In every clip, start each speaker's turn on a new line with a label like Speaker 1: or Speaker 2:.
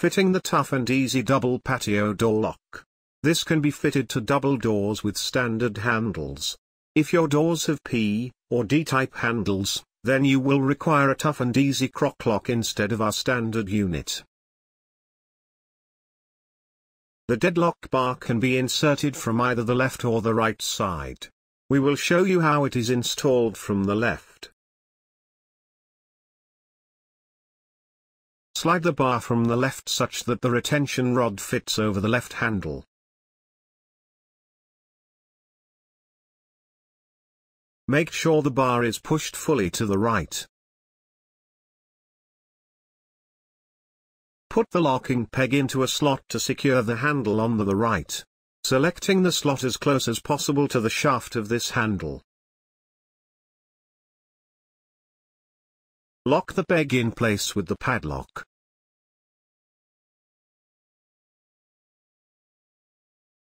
Speaker 1: Fitting the tough and easy double patio door lock. This can be fitted to double doors with standard handles. If your doors have P or D-type handles, then you will require a tough and easy crock lock instead of our standard unit. The deadlock bar can be inserted from either the left or the right side. We will show you how it is installed from the left. Slide the bar from the left such that the retention rod fits over the left handle. Make sure the bar is pushed fully to the right. Put the locking peg into a slot to secure the handle on the right, selecting the slot as close as possible to the shaft of this handle. Lock the peg in place with the padlock.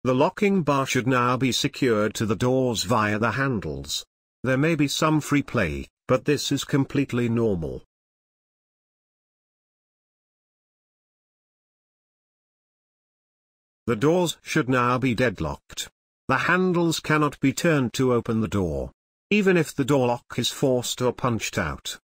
Speaker 1: The locking bar should now be secured to the doors via the handles. There may be some free play, but this is completely normal. The doors should now be deadlocked. The handles cannot be turned to open the door, even if the door lock is forced or punched out.